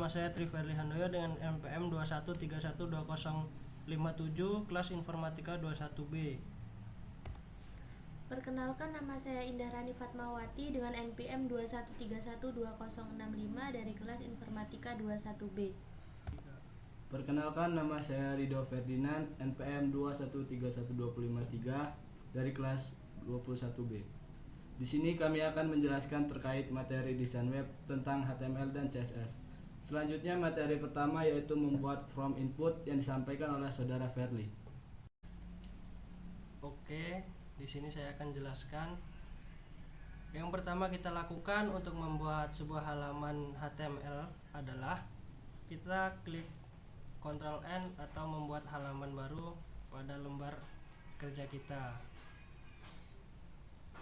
saya Triverly Handoyo dengan NPM 21312057 kelas Informatika 21B. Perkenalkan, nama saya Indahrani Fatmawati dengan NPM 21312065 dari kelas Informatika 21B. Perkenalkan, nama saya Ridho Ferdinand, NPM 21312053 dari kelas 21B. Di sini kami akan menjelaskan terkait materi desain web tentang HTML dan CSS. Selanjutnya materi pertama yaitu membuat form input yang disampaikan oleh saudara Verly. Oke, di sini saya akan jelaskan. Yang pertama kita lakukan untuk membuat sebuah halaman HTML adalah kita klik Ctrl N atau membuat halaman baru pada lembar kerja kita.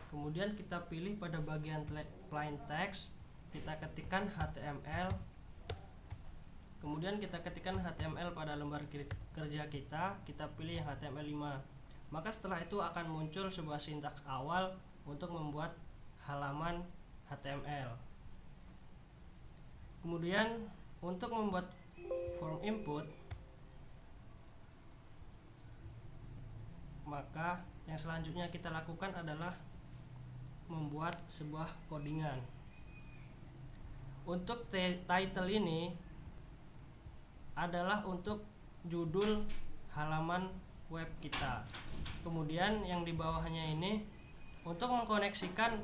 Kemudian kita pilih pada bagian plain text, kita ketikkan HTML. Kemudian kita ketikkan HTML pada lembar kerja kita pilih yang HTML5. Maka setelah itu akan muncul sebuah sintaks awal untuk membuat halaman HTML. Kemudian untuk membuat form input, maka yang selanjutnya kita lakukan adalah membuat sebuah codingan. Untuk title ini adalah untuk judul halaman web kita. Kemudian yang di bawahnya ini untuk mengkoneksikan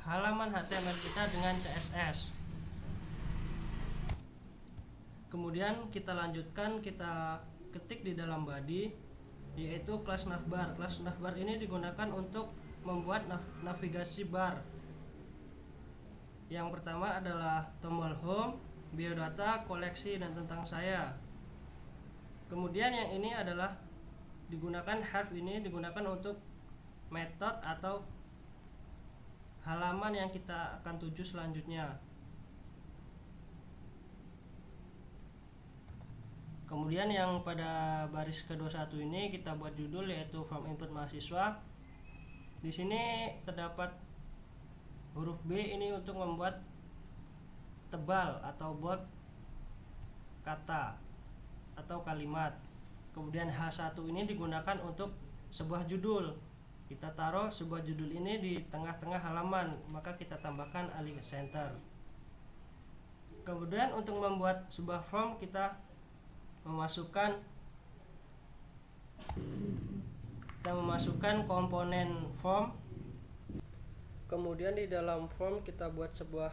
halaman HTML kita dengan CSS. Kemudian kita lanjutkan, kita ketik di dalam body yaitu class navbar. Class navbar ini digunakan untuk membuat navigasi bar. Yang pertama adalah tombol home, biodata, koleksi, dan tentang saya. Kemudian yang ini adalah digunakan have, ini digunakan untuk metode atau halaman yang kita akan tuju selanjutnya. Kemudian yang pada baris ke-21 ini kita buat judul yaitu form input mahasiswa. Di sini terdapat huruf B ini untuk membuat tebal atau bold kata atau kalimat. Kemudian H1 ini digunakan untuk sebuah judul. Kita taruh sebuah judul ini di tengah-tengah halaman, maka kita tambahkan alih center. Kemudian untuk membuat sebuah form kita memasukkan komponen form. Kemudian di dalam form kita buat sebuah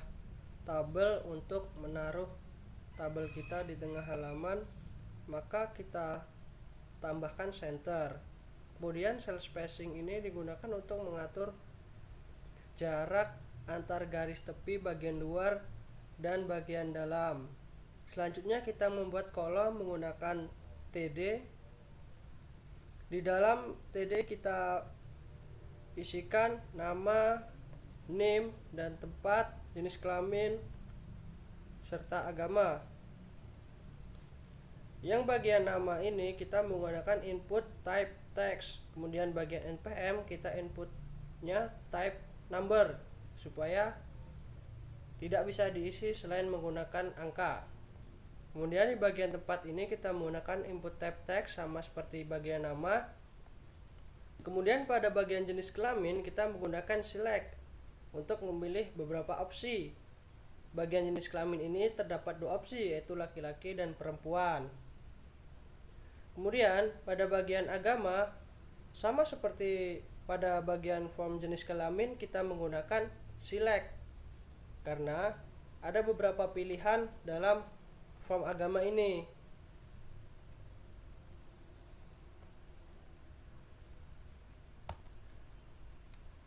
tabel untuk menaruh tabel kita di tengah halaman, maka kita tambahkan center. Kemudian cell spacing ini digunakan untuk mengatur jarak antar garis tepi bagian luar dan bagian dalam. Selanjutnya kita membuat kolom menggunakan TD. Di dalam TD kita isikan nama, name, dan tempat, jenis kelamin, serta agama. Yang bagian nama ini kita menggunakan input type text. Kemudian bagian npm kita inputnya type number supaya tidak bisa diisi selain menggunakan angka. Kemudian di bagian tempat ini kita menggunakan input type text sama seperti bagian nama. Kemudian pada bagian jenis kelamin kita menggunakan select untuk memilih beberapa opsi. Bagian jenis kelamin ini terdapat dua opsi yaitu laki-laki dan perempuan. Kemudian pada bagian agama sama seperti pada bagian form jenis kelamin kita menggunakan select karena ada beberapa pilihan dalam form agama ini.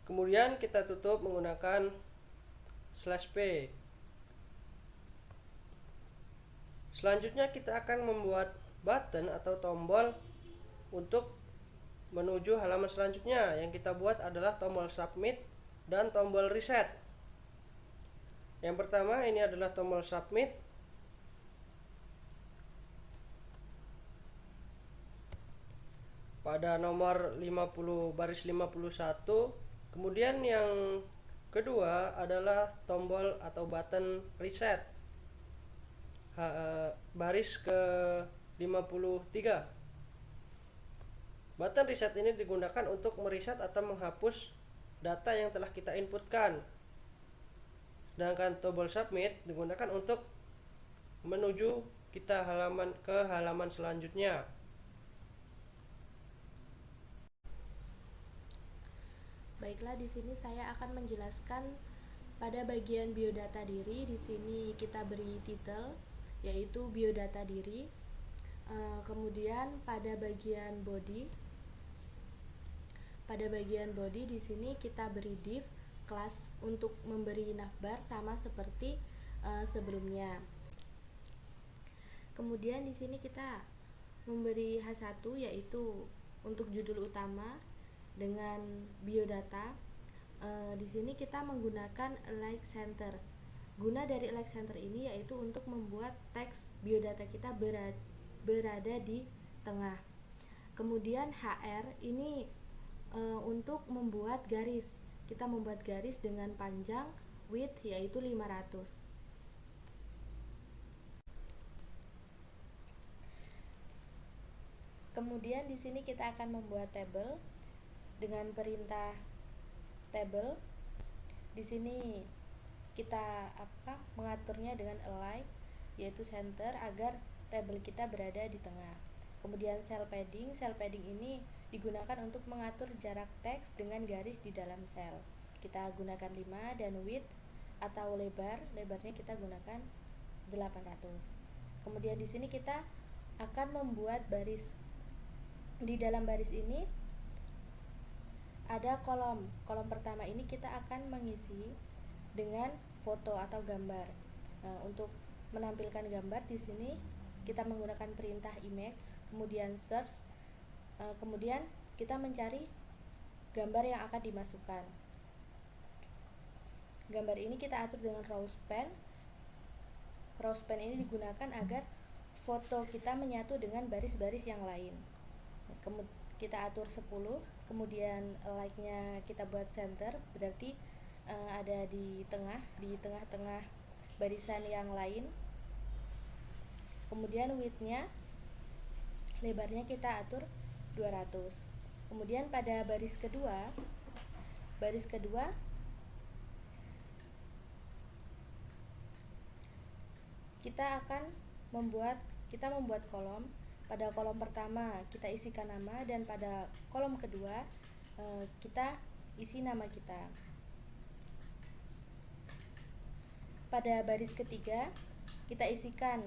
Kemudian kita tutup menggunakan /p. Selanjutnya kita akan membuat button atau tombol untuk menuju halaman selanjutnya. Yang kita buat adalah tombol submit dan tombol reset. Yang pertama ini adalah tombol submit. Pada nomor 50 baris 51. Kemudian yang kedua adalah tombol atau button reset. baris ke 53. Button reset ini digunakan untuk mereset atau menghapus data yang telah kita inputkan. Sedangkan tombol submit digunakan untuk menuju kita ke halaman selanjutnya. Baiklah, di sini saya akan menjelaskan pada bagian biodata diri. Di sini kita beri titel yaitu biodata diri. Kemudian pada bagian body di sini kita beri div kelas untuk memberi navbar sama seperti sebelumnya. Kemudian di sini kita memberi H1 yaitu untuk judul utama dengan biodata. Di sini kita menggunakan Elixir Center. Guna dari Elixir Center ini yaitu untuk membuat teks biodata kita berada di tengah. Kemudian HR ini untuk membuat garis. Kita membuat garis dengan panjang width yaitu 500. Kemudian di sini kita akan membuat tabel dengan perintah table. Di sini kita mengaturnya dengan align yaitu center agar tabel kita berada di tengah. Kemudian cell padding ini digunakan untuk mengatur jarak teks dengan garis di dalam sel. Kita gunakan 5 dan width atau lebarnya kita gunakan 800. Kemudian di sini kita akan membuat baris. Di dalam baris ini ada kolom pertama ini kita akan mengisi dengan foto atau gambar. Untuk menampilkan gambar di sini kita menggunakan perintah image, kemudian search, kemudian kita mencari gambar yang akan dimasukkan. Gambar ini kita atur dengan row span. Row span ini digunakan agar foto kita menyatu dengan baris-baris yang lain. Kita atur 10, kemudian like-nya kita buat center, berarti ada di tengah-tengah barisan yang lain. Kemudian width-nya, lebarnya kita atur 200. Kemudian pada baris kedua kita membuat kolom. Pada kolom pertama kita isikan nama dan pada kolom kedua kita isi nama kita. Pada baris ketiga kita isikan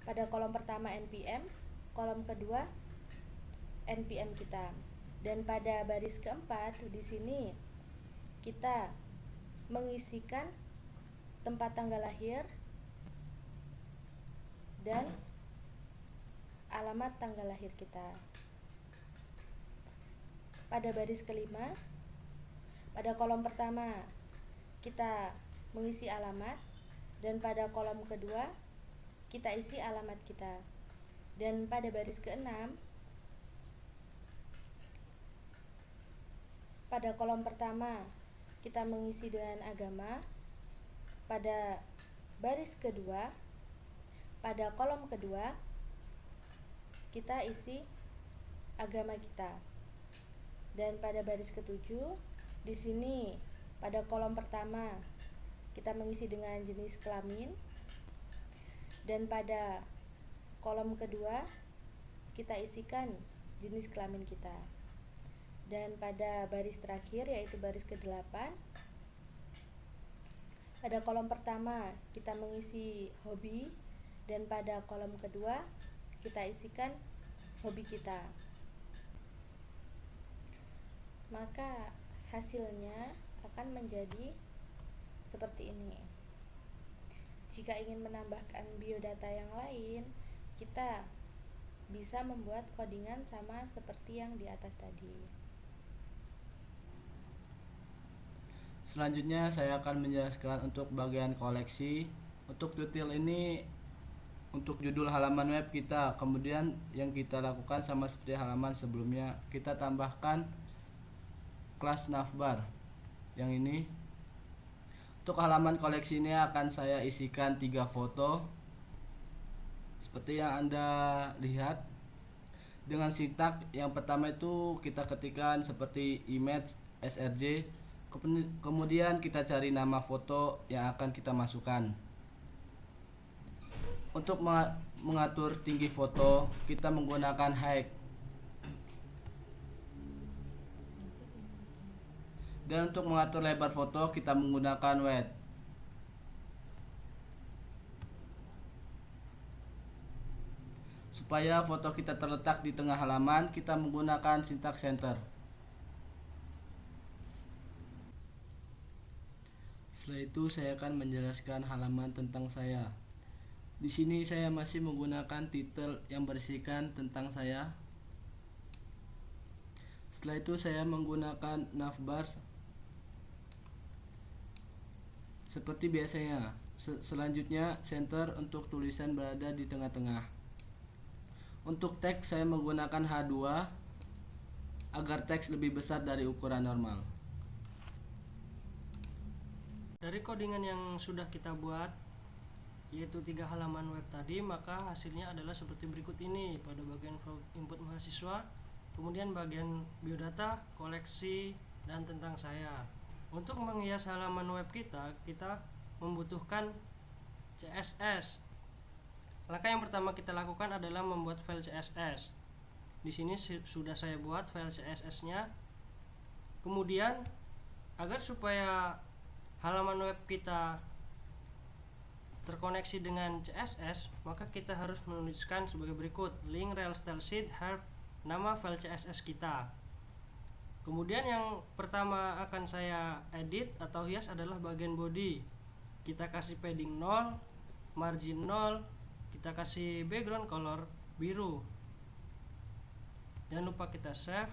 pada kolom pertama NPM, kolom kedua NPM kita. Dan pada baris keempat di sini kita mengisikan tempat tanggal lahir dan alamat tanggal lahir kita. Pada baris kelima, pada kolom pertama kita mengisi alamat dan pada kolom kedua kita isi alamat kita. Dan pada baris keenam, pada kolom pertama kita mengisi dengan agama. Pada baris kedua, pada kolom kedua kita isi agama kita. Dan pada baris ketujuh di sini pada kolom pertama kita mengisi dengan jenis kelamin. Dan pada kolom kedua kita isikan jenis kelamin kita. Dan pada baris terakhir yaitu baris ke-8, pada kolom pertama kita mengisi hobi dan pada kolom kedua kita isikan hobi kita. Maka hasilnya akan menjadi seperti ini. Jika ingin menambahkan biodata yang lain, kita bisa membuat codingan sama seperti yang di atas tadi. Selanjutnya saya akan menjelaskan untuk bagian koleksi. Untuk detail ini untuk judul halaman web kita. Kemudian yang kita lakukan sama seperti halaman sebelumnya, kita tambahkan kelas navbar yang ini. Untuk halaman koleksi ini akan saya isikan 3 foto seperti yang Anda lihat dengan sintak. Yang pertama itu kita ketikkan seperti image srj, kemudian kita cari nama foto yang akan kita masukkan. Untuk mengatur tinggi foto kita menggunakan height, dan untuk mengatur lebar foto kita menggunakan width. Supaya foto kita terletak di tengah halaman, kita menggunakan sintak center. Setelah itu saya akan menjelaskan halaman tentang saya. Di sini saya masih menggunakan titel yang berisikan tentang saya. Setelah itu saya menggunakan navbar seperti biasanya. Selanjutnya center untuk tulisan berada di tengah-tengah. Untuk teks saya menggunakan H2 agar teks lebih besar dari ukuran normal. Dari codingan yang sudah kita buat, yaitu 3 halaman web tadi, maka hasilnya adalah seperti berikut ini. Pada bagian input mahasiswa, kemudian bagian biodata, koleksi, dan tentang saya. Untuk menghias halaman web kita membutuhkan CSS. Langkah yang pertama kita lakukan adalah membuat file CSS. Di sini sudah saya buat file CSS-nya. Kemudian agar supaya halaman web kita terkoneksi dengan CSS, maka kita harus menuliskan sebagai berikut: link rel style sheet help, nama file CSS kita. Kemudian yang pertama akan saya edit atau hias adalah bagian body. Kita kasih padding 0, margin 0, kita kasih background color biru. Jangan lupa kita save.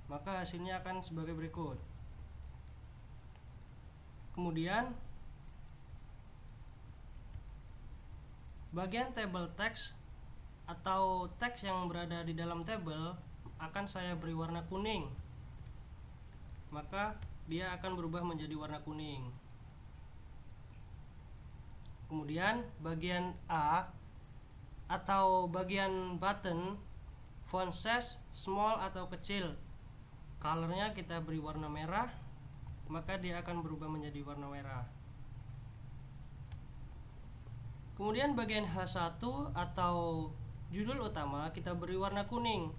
Maka hasilnya akan sebagai berikut. Kemudian bagian table text atau teks yang berada di dalam table akan saya beri warna kuning. Maka dia akan berubah menjadi warna kuning. Kemudian bagian A atau bagian button, font size small atau kecil, colornya kita beri warna merah, maka dia akan berubah menjadi warna merah. Kemudian bagian H1 atau judul utama kita beri warna kuning.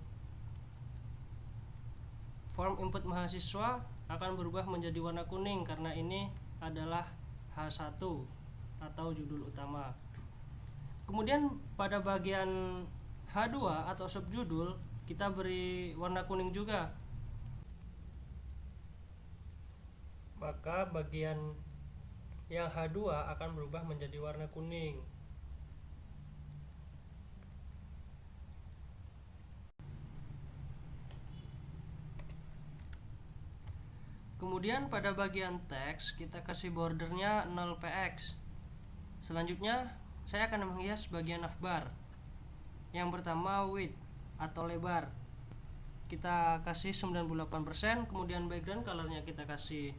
Form input mahasiswa akan berubah menjadi warna kuning karena ini adalah H1 atau judul utama. Kemudian pada bagian H2 atau subjudul kita beri warna kuning juga. Maka bagian yang H2 akan berubah menjadi warna kuning. Kemudian pada bagian teks kita kasih bordernya 0px. Selanjutnya saya akan menghias bagian navbar. Yang pertama width atau lebar, kita kasih 98%. Kemudian background colornya kita kasih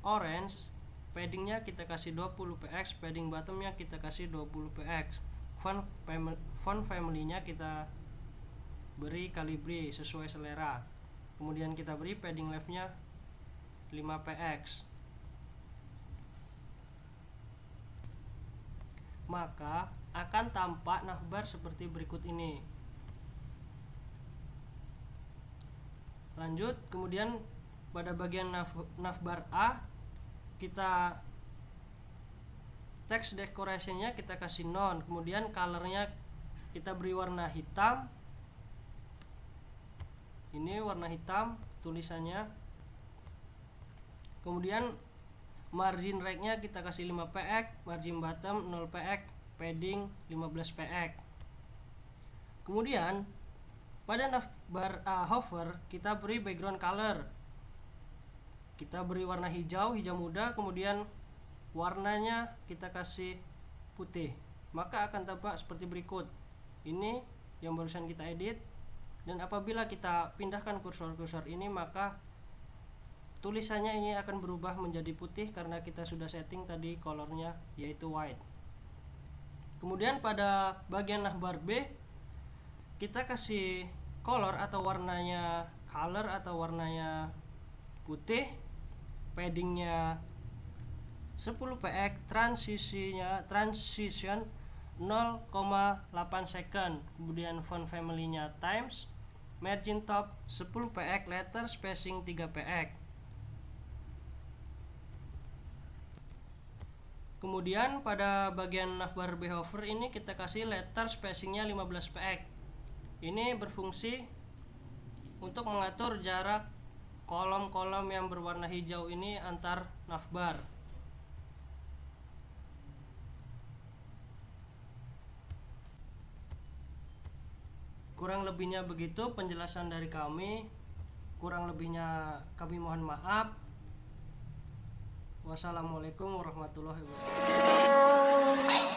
orange, paddingnya kita kasih 20px, padding bottomnya kita kasih 20px, font family-nya kita beri Calibri sesuai selera. Kemudian kita beri padding left-nya 5px. Maka akan tampak navbar seperti berikut ini. Lanjut, kemudian pada bagian navbar A kita text decoration-nya kita kasih none, kemudian color-nya kita beri warna hitam. Ini warna hitam tulisannya. Kemudian margin right-nya kita kasih 5px, margin bottom 0px, padding 15px. Kemudian pada navbar hover kita beri background color. Kita beri warna hijau muda, kemudian warnanya kita kasih putih. Maka akan tampak seperti berikut. Ini yang barusan kita edit, dan apabila kita pindahkan kursor ini, maka tulisannya ini akan berubah menjadi putih karena kita sudah setting tadi colornya yaitu white. Kemudian pada bagian navbar B kita kasih color atau warnanya putih, paddingnya 10 px, transition 0,8 second, kemudian font family-nya Times, margin top 10 px, letter spacing 3 px. Kemudian pada bagian navbar B hover ini kita kasih letter spacingnya 15 px. Ini berfungsi untuk mengatur jarak kolom-kolom yang berwarna hijau ini antar navbar. Kurang lebihnya begitu penjelasan dari kami. Kurang lebihnya kami mohon maaf. Wassalamualaikum warahmatullahi wabarakatuh.